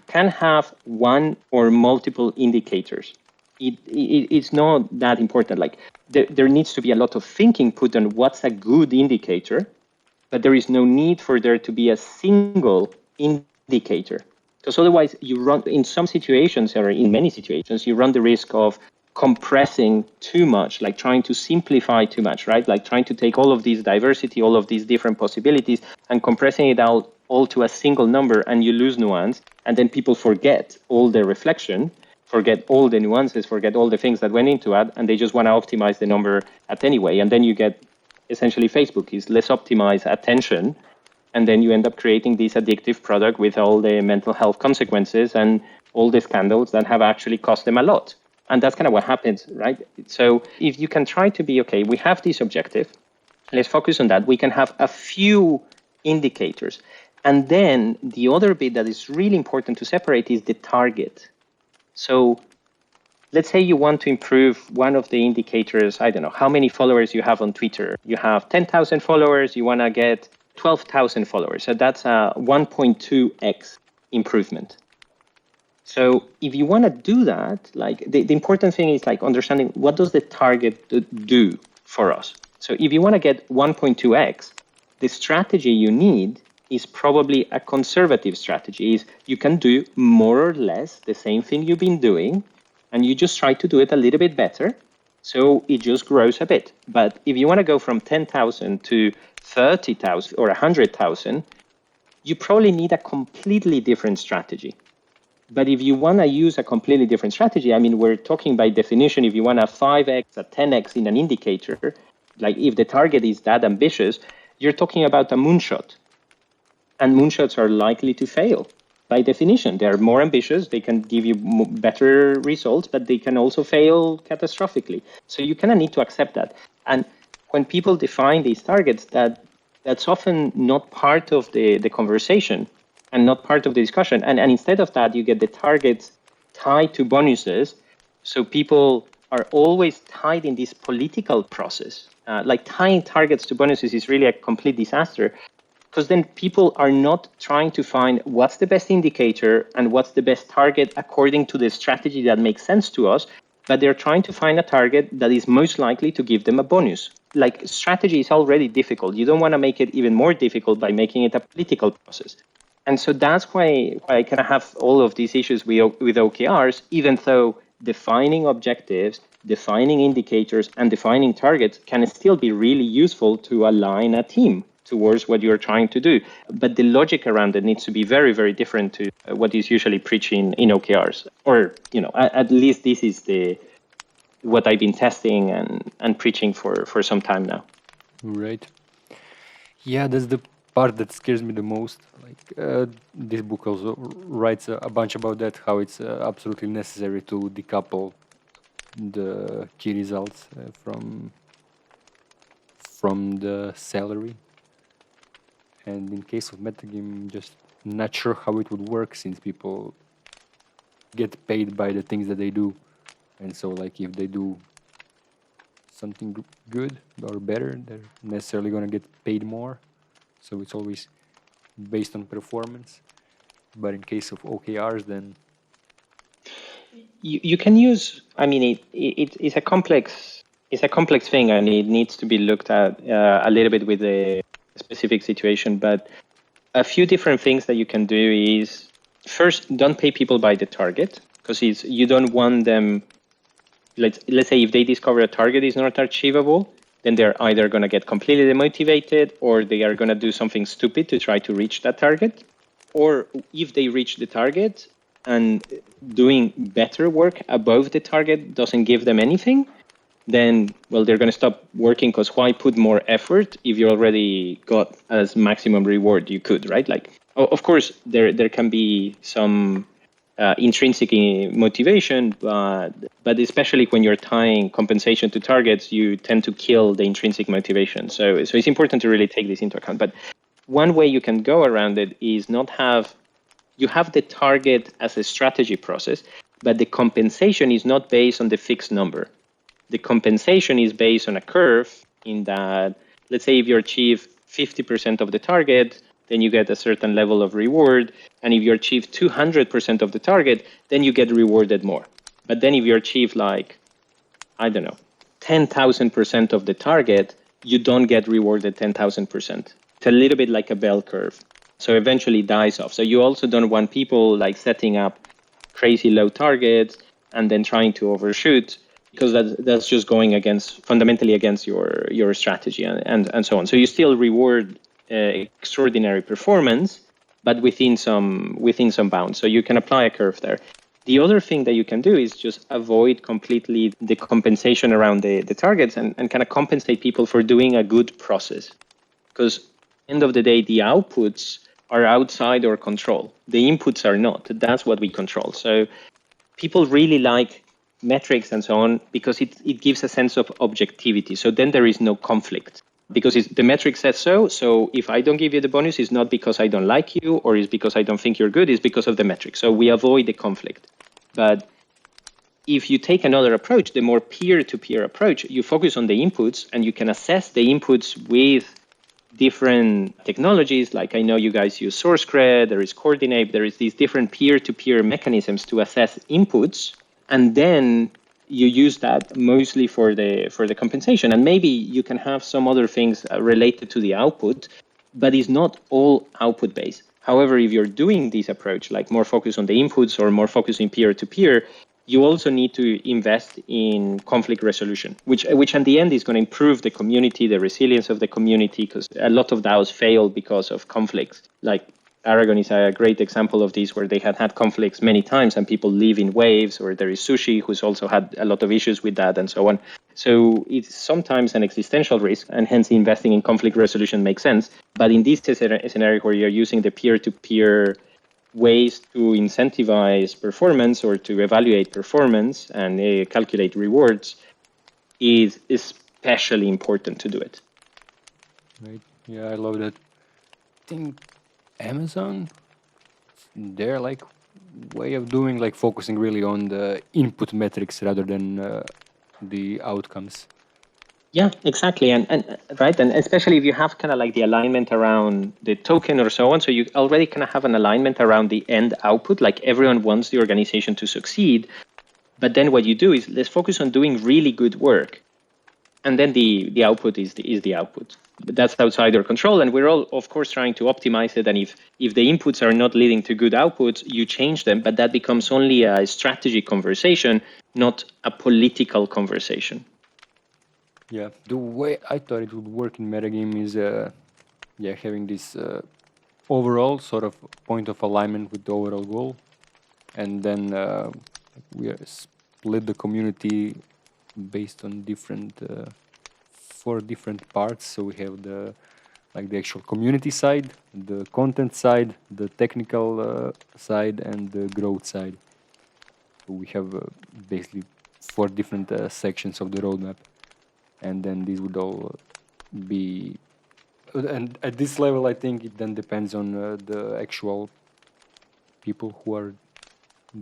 can have one or multiple indicators. It's not that important. Like there needs to be a lot of thinking put on what's a good indicator, but there is no need for there to be a single indicator. Because otherwise you run, in some situations or in many situations, you run the risk of compressing too much, like trying to simplify too much, right? Like trying to take all of these diversity, all of these different possibilities and compressing it out all to a single number, and you lose nuance. And then people forget all the reflection, forget all the nuances, forget all the things that went into it, and they just want to optimize the number at anyway. And then you get essentially Facebook is less optimized attention, and then you end up creating this addictive product with all the mental health consequences and all the scandals that have actually cost them a lot. And that's kind of what happens, right? So if you can try to be, okay, we have this objective, let's focus on that. We can have a few indicators. And then the other bit that is really important to separate is the target. So let's say you want to improve one of the indicators, I don't know, how many followers you have on Twitter. You have 10,000 followers, you want to get 12,000 followers. So that's a 1.2x improvement. So if you want to do that, like the important thing is like understanding what does the target do for us. So if you want to get 1.2x, the strategy you need is probably a conservative strategy. Is you can do more or less the same thing you've been doing, and you just try to do it a little bit better. So it just grows a bit. But if you want to go from 10,000 to 30,000 or 100,000, you probably need a completely different strategy. But if you want to use a completely different strategy, I mean, we're talking by definition, if you want a 5x, a 10x in an indicator, like if the target is that ambitious, you're talking about a moonshot. And moonshots are likely to fail. By definition, they're more ambitious, they can give you better results, but they can also fail catastrophically. So you kind of need to accept that. And when people define these targets, that's often not part of the conversation and not part of the discussion. And instead of that, you get the targets tied to bonuses. So people are always tied in this political process. Like tying targets to bonuses is really a complete disaster, because then people are not trying to find what's the best indicator and what's the best target according to the strategy that makes sense to us, but they're trying to find a target that is most likely to give them a bonus. Like, strategy is already difficult. You don't want to make it even more difficult by making it a political process. And so that's why I kind of have all of these issues with OKRs, even though defining objectives, defining indicators, and defining targets can still be really useful to align a team towards what you're trying to do. But the logic around it needs to be very, very different to what is usually preached in OKRs. Or, at least this is what I've been testing and preaching for some time now. Right. Yeah, that's the part that scares me the most. Like, this book also writes a bunch about that, how it's absolutely necessary to decouple the key results from the salary. And in case of metagame, just not sure how it would work, since people get paid by the things that they do. And so, like, if they do something good or better, they're necessarily going to get paid more. So it's always based on performance. But in case of OKRs, then you can use. I mean, it's a complex thing, and it needs to be looked at a little bit with the specific situation. But a few different things that you can do is, first, don't pay people by the target, because you don't want them. Let's say if they discover a target is not achievable, then they're either going to get completely demotivated, or they are going to do something stupid to try to reach that target. Or if they reach the target and doing better work above the target doesn't give them anything, then, well, they're going to stop working, because why put more effort if you already got as maximum reward you could, right? Like, of course, there can be some intrinsic motivation, but especially when you're tying compensation to targets, you tend to kill the intrinsic motivation. So it's important to really take this into account. But one way you can go around it is you have the target as a strategy process, but the compensation is not based on the fixed number. The compensation is based on a curve, in that, let's say if you achieve 50% of the target, then you get a certain level of reward. And if you achieve 200% of the target, then you get rewarded more. But then if you achieve, like, I don't know, 10,000% of the target, you don't get rewarded 10,000%. It's a little bit like a bell curve. So eventually it dies off. So you also don't want people like setting up crazy low targets and then trying to overshoot, because that's just going fundamentally against your strategy and so on. So you still reward extraordinary performance, but within some bounds. So you can apply a curve there. The other thing that you can do is just avoid completely the compensation around the targets, and kind of compensate people for doing a good process. Because at the end of the day, the outputs are outside our control. The inputs are not. That's what we control. So people really like metrics and so on, because it gives a sense of objectivity. So then there is no conflict, because the metric says so. So if I don't give you the bonus, it's not because I don't like you, or it's because I don't think you're good. It's because of the metric. So we avoid the conflict. But if you take another approach, the more peer-to-peer approach, you focus on the inputs, and you can assess the inputs with different technologies. Like, I know you guys use SourceCred, there is Coordinate, there is these different peer-to-peer mechanisms to assess inputs. And then you use that mostly for the compensation. And maybe you can have some other things related to the output, but it's not all output based. However, if you're doing this approach, like more focus on the inputs or more focus in peer-to-peer, you also need to invest in conflict resolution, which in the end is going to improve the community, the resilience of the community, because a lot of DAOs fail because of conflicts. Like, Aragon is a great example of this, where they had conflicts many times and people leave in waves, or there is Sushi, who's also had a lot of issues with that and so on. So it's sometimes an existential risk, and hence investing in conflict resolution makes sense. But in this scenario where you're using the peer-to-peer ways to incentivize performance or to evaluate performance and calculate rewards, is especially important to do it. right? Yeah, I love that. I think Amazon, their like way of doing, like focusing really on the input metrics rather than the outcomes. Yeah, exactly. And right. And especially if you have kind of like the alignment around the token or so on. So you already kind of have an alignment around the end output. Like, everyone wants the organization to succeed. But then what you do is let's focus on doing really good work. And then the output is the output. But that's outside our control. And we're all, of course, trying to optimize it. And if the inputs are not leading to good outputs, you change them. But that becomes only a strategy conversation, not a political conversation. Yeah, the way I thought it would work in metagame is, having this overall sort of point of alignment with the overall goal, and then we split the community based on different 4 different parts. So we have the actual community side, the content side, the technical side, and the growth side. So we have basically 4 different sections of the roadmap, and then these would all be. And at this level, I think it then depends on the actual people who are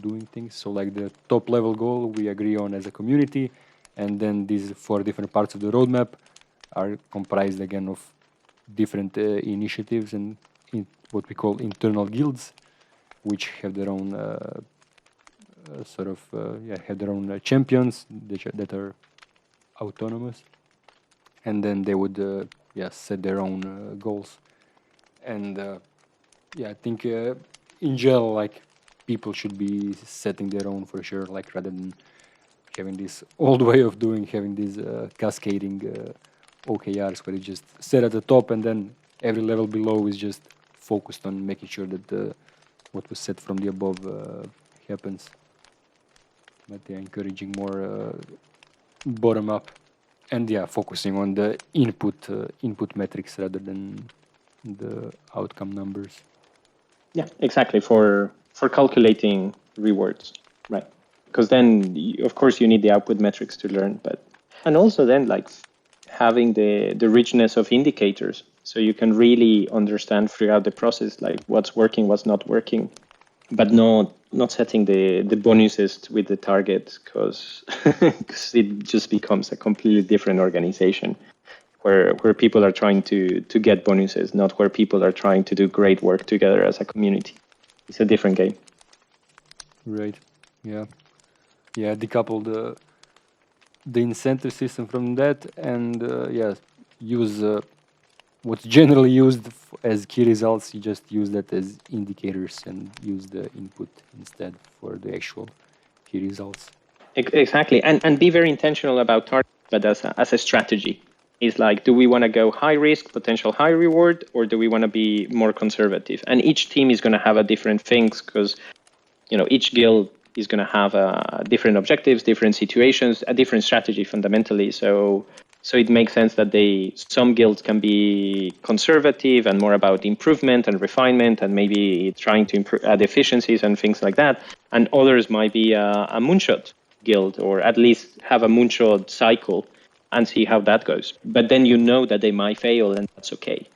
doing things. So like the top level goal we agree on as a community, and then these 4 different parts of the roadmap are comprised again of different initiatives and what we call internal guilds, which have their own have their own champions that are autonomous, and then they would set their own goals. And I think in general, like, people should be setting their own for sure, like, rather than having this old way of having these cascading OKRs where you just set at the top and then every level below is just focused on making sure that what was set from the above happens. But encouraging more bottom up, and focusing on the input metrics rather than the outcome numbers. Yeah, exactly, for calculating rewards, right? Because then, of course, you need the output metrics to learn, and also then like having the richness of indicators, so you can really understand throughout the process like what's working, what's not working, but not setting the bonuses with the target, because it just becomes a completely different organization where people are trying to get bonuses, not where people are trying to do great work together as a community. It's a different game. Right. Yeah. Decouple the incentive system from that, and use what's generally used as key results. You just use that as indicators and use the input instead for the actual key results. Exactly, and be very intentional about targets, but as a strategy. It's like, do we want to go high risk, potential high reward, or do we want to be more conservative? And each team is going to have a different things, because each guild is going to have different objectives, different situations, a different strategy fundamentally. So it makes sense that some guilds can be conservative and more about improvement and refinement and maybe trying to add efficiencies and things like that. And others might be a moonshot guild, or at least have a moonshot cycle and see how that goes. But then that they might fail, and that's okay.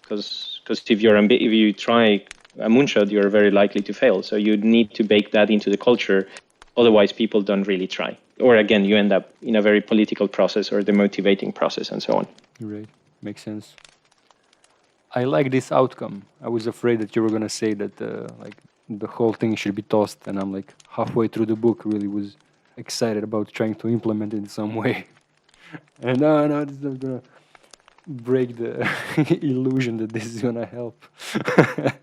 Because if you try a moonshot, you're very likely to fail. So you need to bake that into the culture. Otherwise, people don't really try. Or again, you end up in a very political process or demotivating process and so on. Right. Makes sense. I like this outcome. I was afraid that you were going to say that the whole thing should be tossed. And I'm like halfway through the book, really was excited about trying to implement it in some way. And no, this is not going to break the illusion that this is going to help.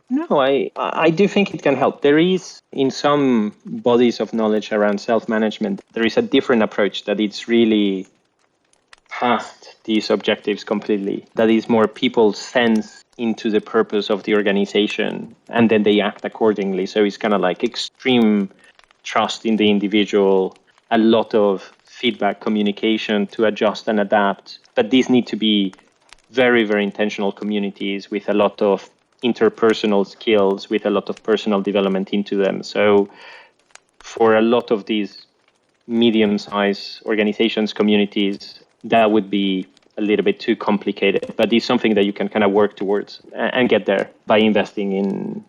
No, I do think it can help. There is, in some bodies of knowledge around self-management, there is a different approach that it's really past these objectives completely. That is more people sense into the purpose of the organization and then they act accordingly. So it's kind of like extreme trust in the individual, a lot of feedback, communication to adjust and adapt. But these need to be very, very intentional communities with a lot of interpersonal skills, with a lot of personal development into them. So for a lot of these medium-sized organizations, communities, that would be a little bit too complicated. But it's something that you can kind of work towards and get there by investing in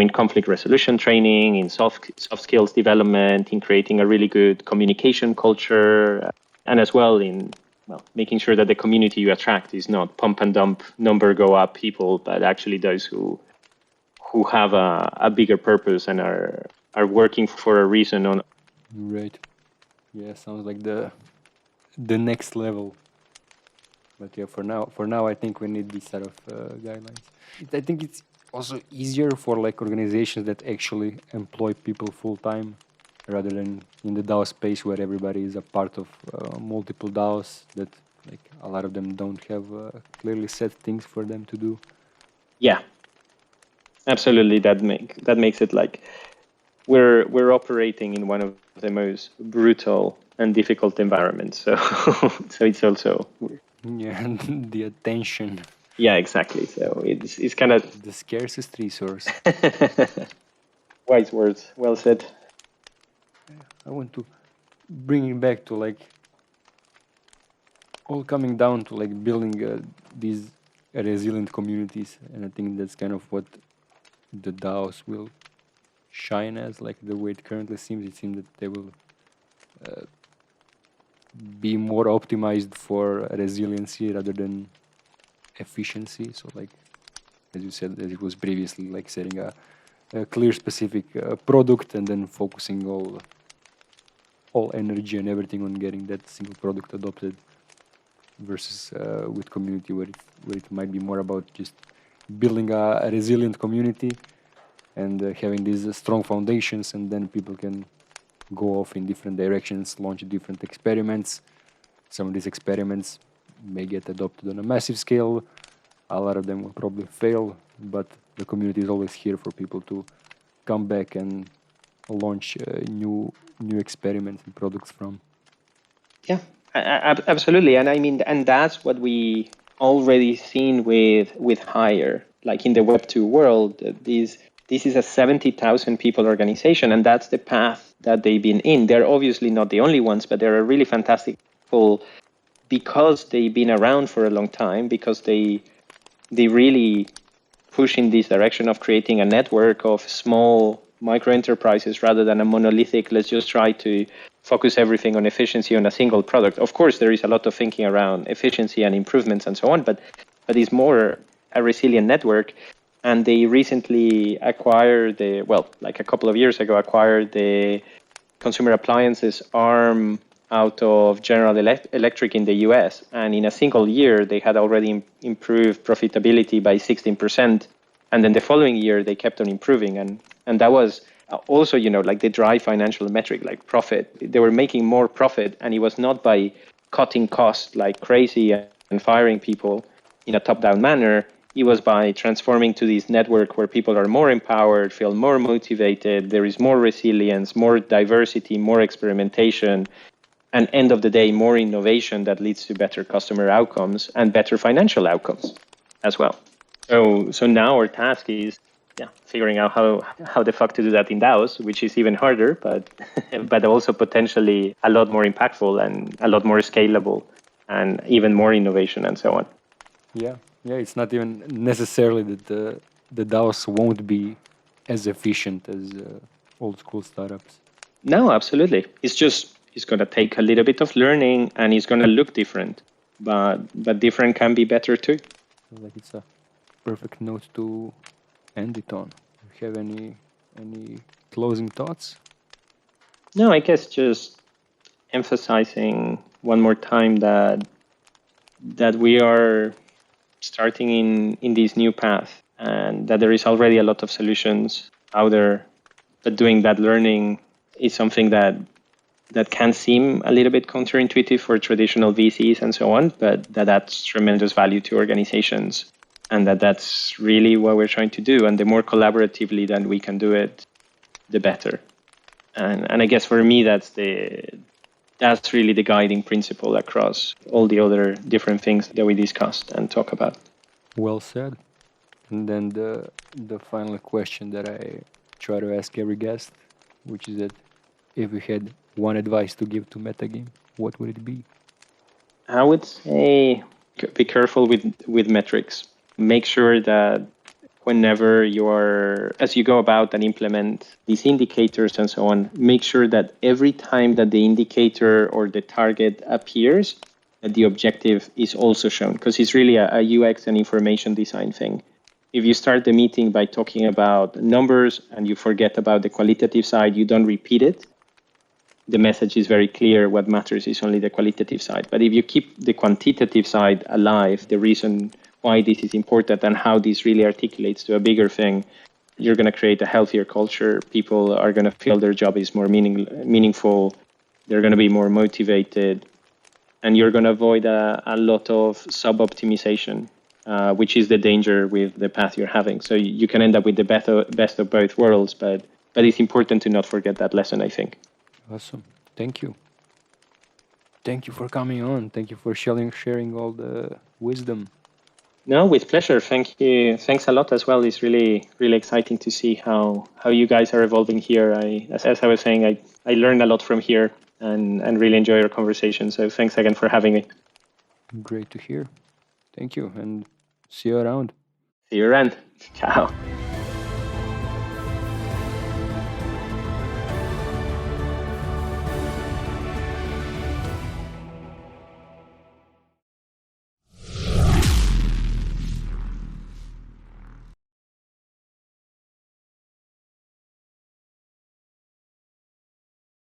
conflict resolution training, in soft skills development, in creating a really good communication culture, and as well in making sure that the community you attract is not pump and dump, number go up people, but actually those who have a bigger purpose and are working for a reason. Right. Yeah, sounds like the next level. But yeah, for now, I think we need these sort of guidelines. I think it's also easier for like organizations that actually employ people full time, rather than in the DAO space where everybody is a part of multiple DAOs. That like a lot of them don't have clearly set things for them to do. Yeah, absolutely. That makes it like we're operating in one of the most brutal and difficult environments. So so it's also Yeah, and the attention, yeah, exactly. So it's kind of the scarcest resource. wise words. Well said. I want to bring it back to like all coming down to like building these resilient communities, and I think that's kind of what the DAOs will shine as. Like the way it currently seems, it seems that they will be more optimized for resiliency rather than efficiency. So like as you said, as it was previously, like setting a clear specific product and then focusing all energy and everything on getting that single product adopted, versus with community where it might be more about just building a resilient community and having these strong foundations, and then people can go off in different directions, launch different experiments. Some of these experiments may get adopted on a massive scale. A lot of them will probably fail, but the community is always here for people to come back and launch new experiments and products from. Yeah, absolutely. And I mean, and that's what we already seen with Hire, like in the Web2 world. This is a 70,000 people organization, and that's the path that they've been in. They're obviously not the only ones, but they're a really fantastic people because they've been around for a long time, because they really push in this direction of creating a network of small micro enterprises rather than a monolithic, let's just try to focus everything on efficiency on a single product. Of course, there is a lot of thinking around efficiency and improvements and so on, but it's more a resilient network. And they recently acquired like a couple of years ago, acquired the consumer appliances arm out of General Electric in the US. And in a single year, they had already improved profitability by 16%. And then the following year, they kept on improving. And that was also, like the dry financial metric, like profit. They were making more profit. And it was not by cutting costs like crazy and firing people in a top-down manner. It was by transforming to this network where people are more empowered, feel more motivated, there is more resilience, more diversity, more experimentation, and end of the day, more innovation that leads to better customer outcomes and better financial outcomes as well. So now our task is figuring out how the fuck to do that in DAOs, which is even harder, but but also potentially a lot more impactful and a lot more scalable and even more innovation and so on. Yeah, it's not even necessarily that the DAOs won't be as efficient as old school startups. No, absolutely. It's going to take a little bit of learning and it's going to look different, but different can be better too. Like it's a perfect note to end it on. Do you have any closing thoughts? No, I guess just emphasizing one more time that we are starting in this new path and that there is already a lot of solutions out there, but doing that learning is something that can seem a little bit counterintuitive for traditional VCs and so on, but that's tremendous value to organizations, and that's really what we're trying to do. And the more collaboratively that we can do it, the better. And I guess for me, that's really the guiding principle across all the other different things that we discussed and talk about. Well said. And then the final question that I try to ask every guest, which is that if you had one advice to give to metagame, what would it be? I would say be careful with metrics. Make sure that whenever as you go about and implement these indicators and so on, make sure that every time that the indicator or the target appears, that the objective is also shown, because it's really a UX and information design thing. If you start the meeting by talking about numbers and you forget about the qualitative side, you don't repeat it, the message is very clear. What matters is only the qualitative side. But if you keep the quantitative side alive, the reason why this is important and how this really articulates to a bigger thing, you're going to create a healthier culture. People are going to feel their job is more meaningful. They're going to be more motivated. And you're going to avoid a lot of sub-optimization, which is the danger with the path you're having. So you can end up with the best of both worlds, but it's important to not forget that lesson, I think. Awesome. Thank you. Thank you for coming on. Thank you for sharing all the wisdom. No, with pleasure. Thank you. Thanks a lot as well. It's really, really exciting to see how you guys are evolving here. As I was saying, I learned a lot from here and really enjoy our conversation. So thanks again for having me. Great to hear. Thank you, and see you around. See you around. Ciao.